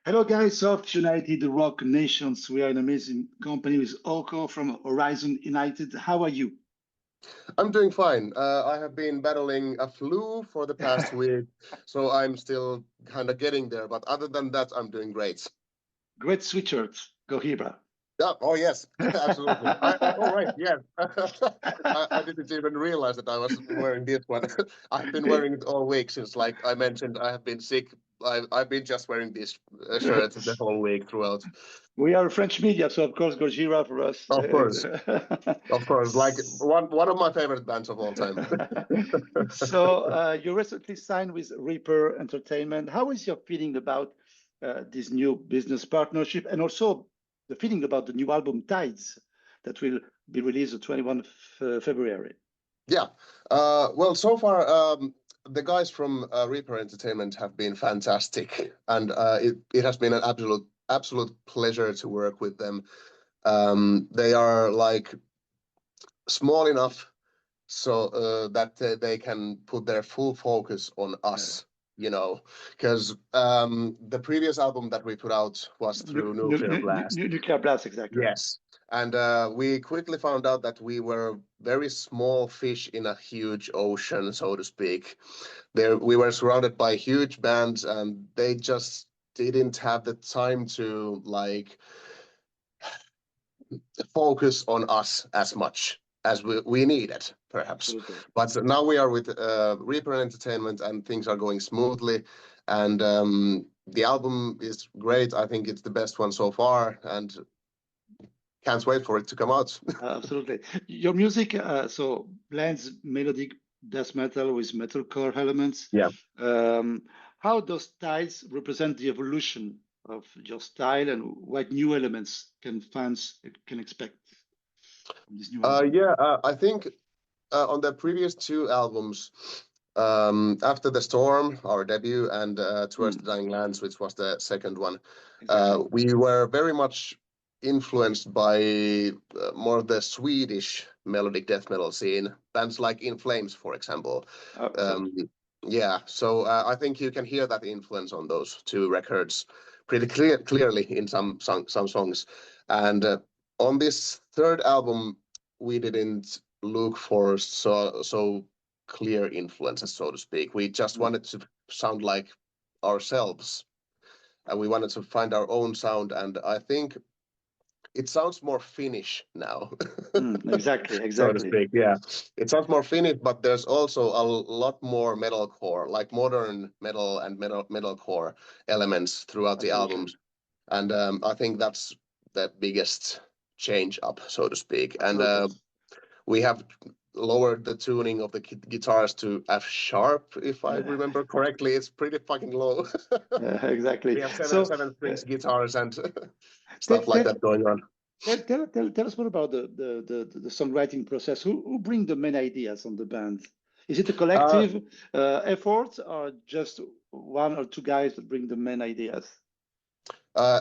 Hello, guys of United Rock Nations. We are an amazing company with Oko from Horizon United. How are you? I'm doing fine. I have been battling a flu for the past week, so I'm still kind of getting there. But other than that, I'm doing great. Great sweatshirt, Gohira. Yeah. Oh yes, absolutely. Oh right, yes. I didn't even realize that I was wearing this one. I've been wearing it all week since, like I mentioned, I have been sick. I've been just wearing this shirt the whole week throughout. We are French media, so of course Gojira for us. Of course, of course. Like one of my favorite bands of all time. You recently signed with Reaper Entertainment. How is your feeling about this new business partnership, and also the feeling about the new album Tides that will be released the 21st February? Yeah. Well, so far, the guys from Reaper Entertainment have been fantastic, and it has been an absolute pleasure to work with them. They are like small enough so that they can put their full focus on Uh, us, because the previous album that we put out was through Nuclear Blast. Nuclear Blast, exactly. Yes. And we quickly found out that we were very small fish in a huge ocean, so to speak. There, we were surrounded by huge bands, and they just didn't have the time to like focus on us as much as we needed, perhaps. Absolutely. But now we are with Reaper Entertainment, and things are going smoothly. And the album is great. I think it's the best one so far, and can't wait for it to come out. Absolutely. Your music blends melodic death metal with metalcore elements. Yeah. Um, how does styles represent the evolution of your style, and what new elements can fans can expect from this new album? Yeah, I think on the previous two albums, After the Storm, our debut, and Towards the Mm, Dying Lands, which was the second one, exactly. we were very much influenced by more of the Swedish melodic death metal scene, bands like In Flames, for example. Um, Absolutely. yeah, so I think you can hear that influence on those two records pretty clearly in some songs. And on this third album, we didn't look for so clear influences, so to speak. We just Mm, wanted to sound like ourselves, and we wanted to find our own sound. And I think it sounds more Finnish now, exactly. so to Exactly. speak. Yeah, it sounds more Finnish, but there's also a lot more metalcore, like modern metal and metalcore elements throughout the Absolutely. albums. And I think that's the biggest change up, so to speak. And Absolutely. we have lowered the tuning of the guitars to F sharp, if I Yeah, remember correctly. It's pretty fucking low. yeah, exactly. We have So, seven uh, strings guitars and tell, stuff like tell, that going on. tell us more about the songwriting process. Who bring the main ideas on the band? Is it a Uh, collective effort, or just one or two guys that bring the main ideas?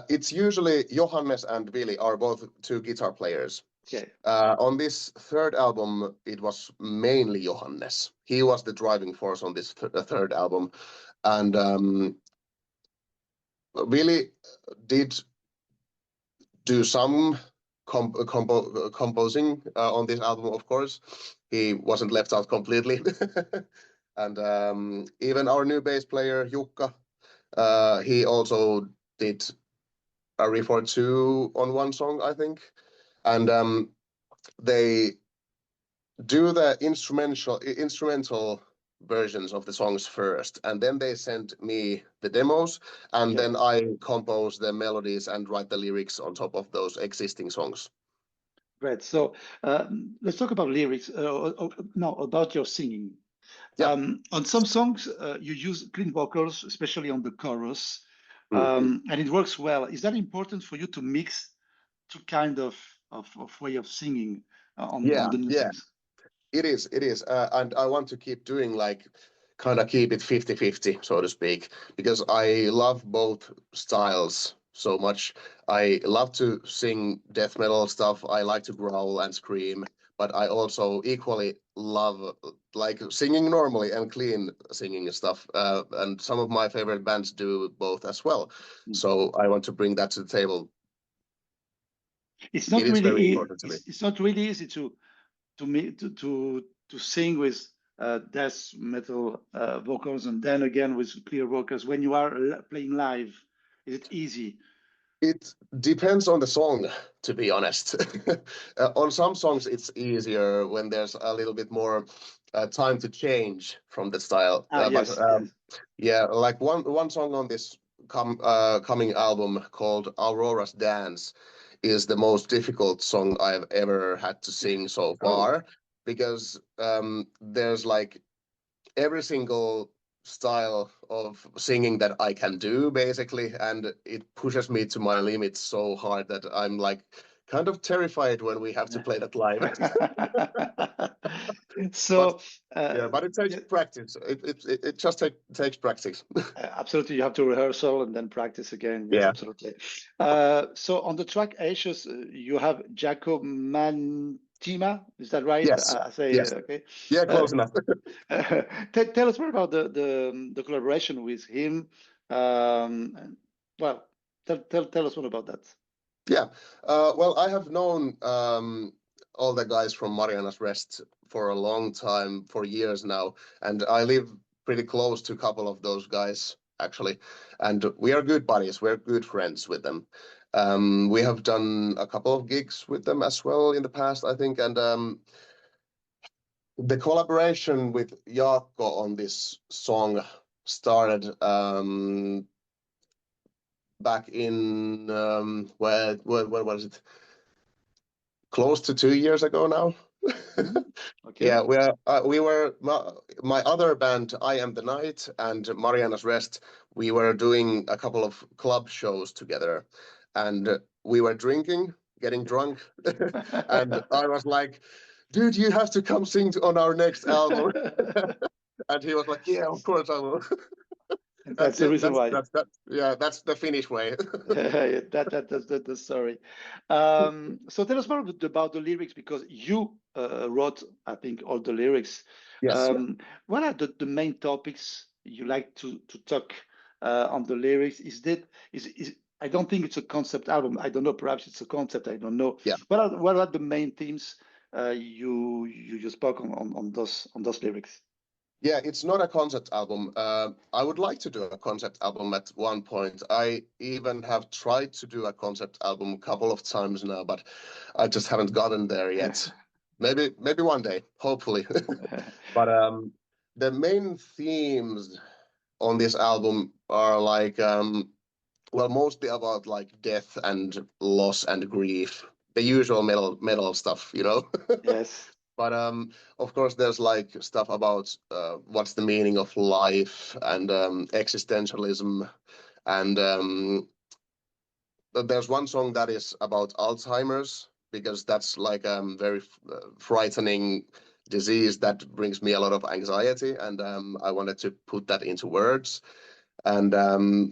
it's usually Johannes and Billy are both two guitar players. Okay, On this third album, it was mainly Johannes. He was the driving force on this third album, and Billy did do some composing on this album, of course. He wasn't left out completely. And even our new bass player, Jukka, he also did a riff or two on one song, I think. And they do the instrumental versions of the songs first, and then they send me the demos, and okay, then I compose the melodies and write the lyrics on top of those existing songs. great. So let's talk about lyrics. No, about your singing. Yeah. On some songs, you use clean vocals, especially on the chorus, Mm. and it works well. Is that important for you to mix two kind of way of singing on Yeah, the new yeah, songs? it is. And I want to keep doing like kind of keep it 50-50, so to speak, because I love both styles so much. I love to sing death metal stuff. I like to growl and scream, but I also equally love like singing normally and clean singing and stuff. And some of my favorite bands do both as well. So I want to bring that to the table. It's not It is very really important to me. it's not really easy to sing with death metal vocals and then again with clear vocals when you are playing live. Is it easy? It depends on the song, to be honest. On some songs, it's easier when there's a little bit more time to change from the style. Yes, yes. Yeah, like one song on this coming album called Aurora's Dance is the most difficult song I've ever had to sing so far, because there's like every single style of singing that I can do basically, and it pushes me to my limits so hard that I'm like kind of terrified when we have to play that live. So yeah, but it takes practice. It just takes practice. absolutely, you have to rehearsal and then practice again. Yes, Yeah. absolutely. So on the track Ashes, you have Jaco Mantima. Is that right? Yes. I say Yes. okay. Yeah, close enough. Tell us more about the collaboration with him. Well, tell us more about that. Yeah. Well, I have known all the guys from Mariana's Rest for a long time, for years now, and I live pretty close to a couple of those guys actually, and we are good buddies. We're good friends with them. We have done a couple of gigs with them as well in the past, I think, and the collaboration with Jaakko on this song started back in where was it? Close to 2 years ago now. Okay. Yeah, we were my other band, I Am the Night, and Mariana's Rest. We were doing a couple of club shows together, and we were drinking, getting drunk, and I was like, "Dude, you have to come sing on our next album." And he was like, "Yeah, of course I will." And that's the reason why. That's the Finnish way. That's the story. So tell us more about the lyrics because you wrote, I think, all the lyrics. Yes. What are the main topics you like to talk on the lyrics? Is I don't think it's a concept album. I don't know. Perhaps it's a concept. I don't know. Yeah. What are the main themes you spoke on those lyrics? Yeah, it's not a concept album. I would like to do a concept album at one point. I even have tried to do a concept album a couple of times now, but I just haven't gotten there yet. Maybe one day, hopefully. But the main themes on this album are like well, mostly about like death and loss and grief, the usual metal stuff, you know. Yes. But of course, there's like stuff about what's the meaning of life and existentialism, and there's one song that is about Alzheimer's because that's like very frightening disease that brings me a lot of anxiety, and I wanted to put that into words. And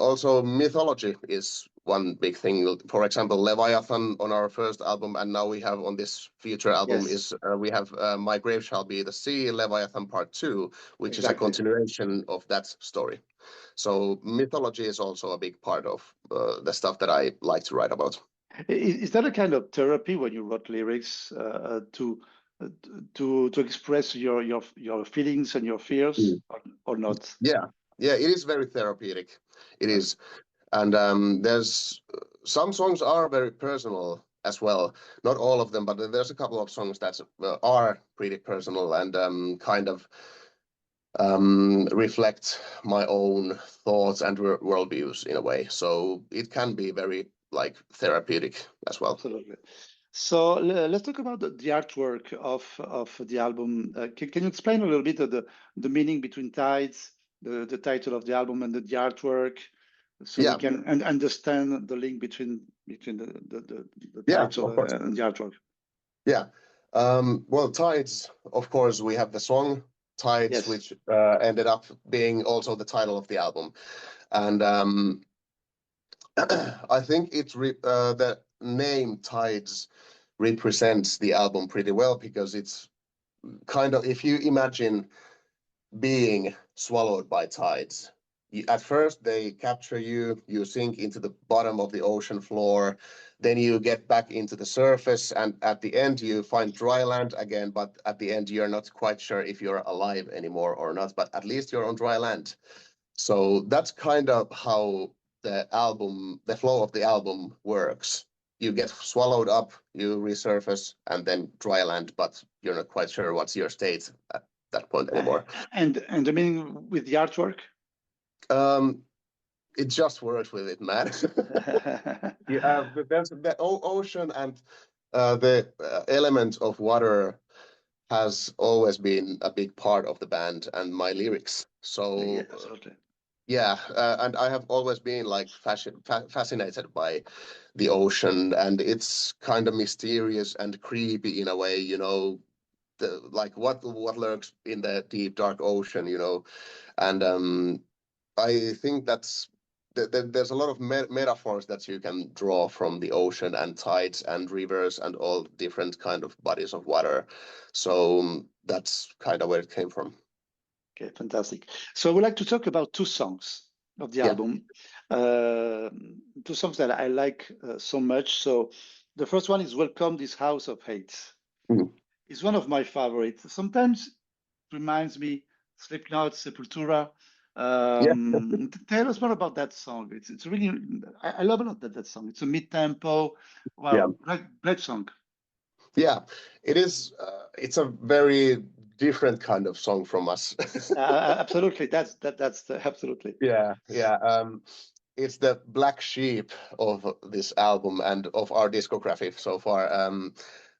also mythology is one big thing. For example, Leviathan on our first album, and now we have on this future album Yes. is we have My Grave Shall Be the Sea, Leviathan Part 2, which is a Exactly. continuation of that story. So mythology is also a big part of the stuff that I like to write about. Is that a kind of therapy when you wrote lyrics to express your feelings and your fears or not? Yeah, yeah, it is very therapeutic. It is. And there's some songs are very personal as well. Not all of them, but there's a couple of songs that are pretty personal and kind of reflect my own thoughts and worldviews in a way. So it can be very like therapeutic as well. Absolutely. So let's talk about the artwork of the album. Can you explain a little bit of the meaning between tides, the title of the album, and the artwork, so we can understand the link between the title of course. and the artwork? Yeah. Well, Tides, of course, we have the song Tides, Yes. which ended up being also the title of the album. And I think the name Tides represents the album pretty well because it's kind of, if you imagine being swallowed by tides. At first, they capture you, you sink into the bottom of the ocean floor, then you get back into the surface, and at the end, you find dry land again, but at the end, you're not quite sure if you're alive anymore or not, but at least you're on dry land. So that's kind of how the flow of the album works. You get swallowed up, you resurface, and then dry land, but you're not quite sure what's your state at that point anymore. And the meaning with the artwork? It just works with it, man. There's the ocean and the element of water has always been a big part of the band and my lyrics. So Yeah, absolutely. yeah, and I have always been like fascinated by the ocean, and it's kind of mysterious and creepy in a way, you know, like what lurks in the deep dark ocean, you know, and I think there's a lot of metaphors that you can draw from the ocean and tides and rivers and all different kind of bodies of water. So that's kind of where it came from. Okay, fantastic. So I would like to talk about two songs of the Yeah. album. Two songs that I like so much. So the first one is Welcome This House of Hate. Mhm. It's one of my favorites. Sometimes it reminds me Slipknot, Sepultura. Yeah. Tell us more about that song. It's really I love a lot that song. It's a mid-tempo. Yeah. Wow, great song. Yeah, it is. It's a very different kind of song from us. Absolutely. Absolutely. Yeah, yeah. It's the black sheep of this album and of our discography so far.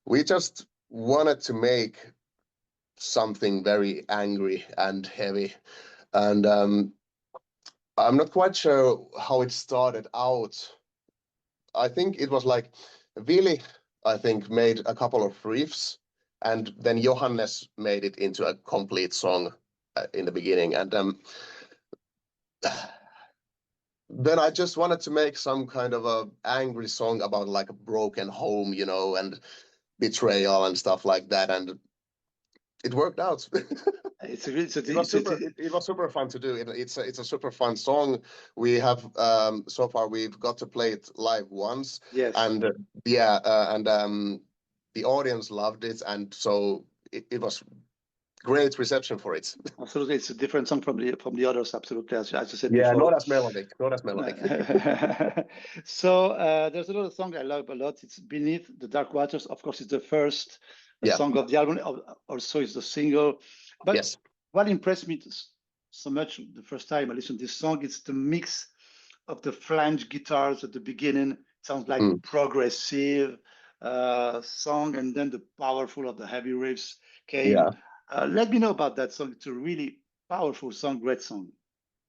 We just wanted to make something very angry and heavy, and I'm not quite sure how it started out. I think it was like Willy, I think, made a couple of riffs, and then Johannes made it into a complete song in the beginning, and then I just wanted to make some kind of a angry song about like a broken home, you know, and betrayal and stuff like that, and it worked out. It's a, it's a, It was it's a, super. It was super fun to do. It's a super fun song. We have so far we've got to play it live once, yes. and yeah, and the audience loved it, and so it was great reception for it. Absolutely, it's a different song from the others. Absolutely, as you said Yeah, before. not as melodic, not as melodic. So there's another song I love a lot. It's Beneath the Dark Waters. Of course, it's the first Yeah. song of the album. Also, it's the single. But Yes. what impressed me so much the first time I listened to this song is the mix of the flange guitars at the beginning. It sounds like progressive song, and then the powerful of the heavy riffs came. Yeah. Let me know about that song. It's a really powerful song, great song.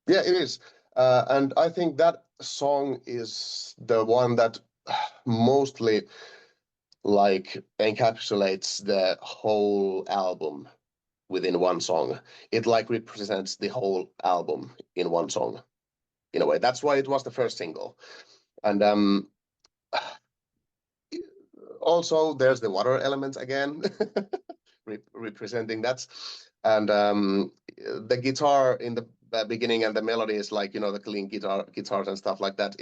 Yeah, it is. And I think that song is the one that mostly like encapsulates the whole album within one song. It like represents the whole album in one song in a way. That's why it was the first single. And also there's the water element again, representing that. And the guitar in the beginning and the melody is like, you know, the clean guitars and stuff like that.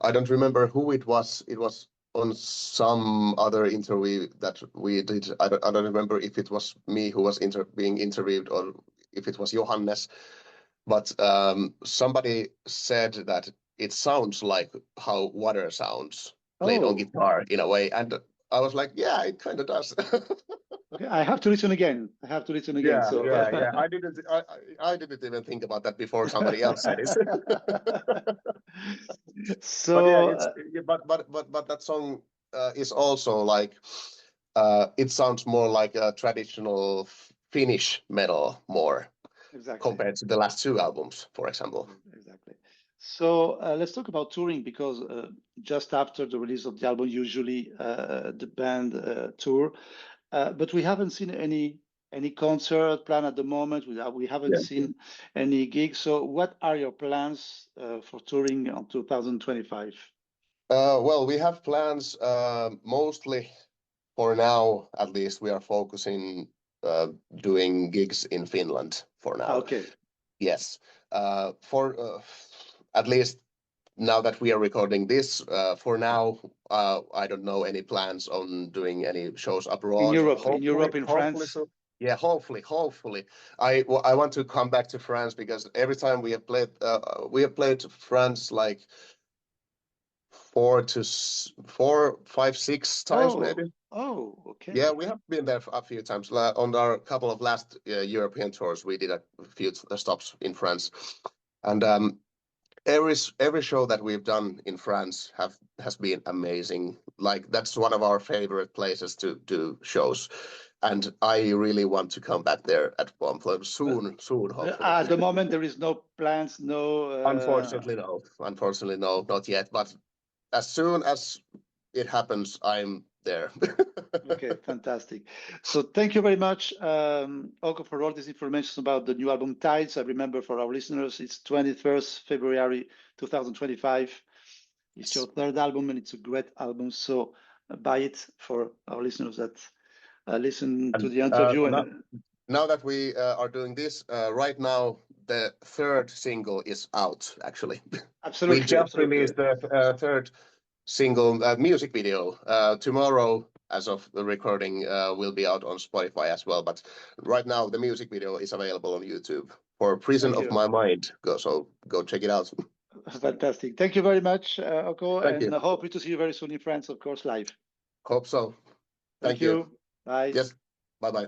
I don't remember who it was. It was on some other interview that we did. I don't remember if it was me who was being interviewed or if it was Johannes. But somebody said that it sounds like how water sounds played on guitar in a way. And I was like, yeah, it kind of does. Okay, I have to listen again. Yeah, So yeah. I didn't even think about that before somebody else said it. So But yeah, but that song is also like it sounds more like a traditional Finnish metal more exactly. compared to the last two albums, for example. Exactly. So let's talk about touring because just after the release of the album, usually the band tour, but we haven't seen any concert plan at the moment. We haven't Yeah. seen any gigs. So what are your plans for touring on 2025? Well, we have plans mostly for now, at least we are focusing doing gigs in Finland for now. Okay. Yes, for at least now that we are recording this, for now, I don't know any plans on doing any shows abroad. In Europe, in France. So. Yeah, hopefully. I want to come back to France because every time we have played France like 4, 5, 6 times maybe. Oh, okay. Yeah, we have been there a few times. On our couple of last European tours, we did a few stops in France, and every show that we've done in France has been amazing. Like that's one of our favorite places to do shows, and I really want to come back there at one point soon. Hopefully. At the moment, there is no plans, no. Unfortunately, no, not yet. But as soon as it happens, I'm there. Okay, fantastic. So thank you very much, Oko, for all this information about the new album Tides. I remember for our listeners, it's 21st February 2025. It's your third album, and it's a great album. So buy it for our listeners that listen to the interview. Now that we are doing this, right now, the third single is out, actually. Absolutely. We just released the third single music video. Tomorrow, as of the recording, will be out on Spotify as well. But right now, the music video is available on YouTube for Prison of My Mind. So go check it out. Fantastic. Thank you very much, Oko. Thank you. Hope to see you very soon in France, of course, live. Hope so. Thank you. Bye. Yes. Bye-bye.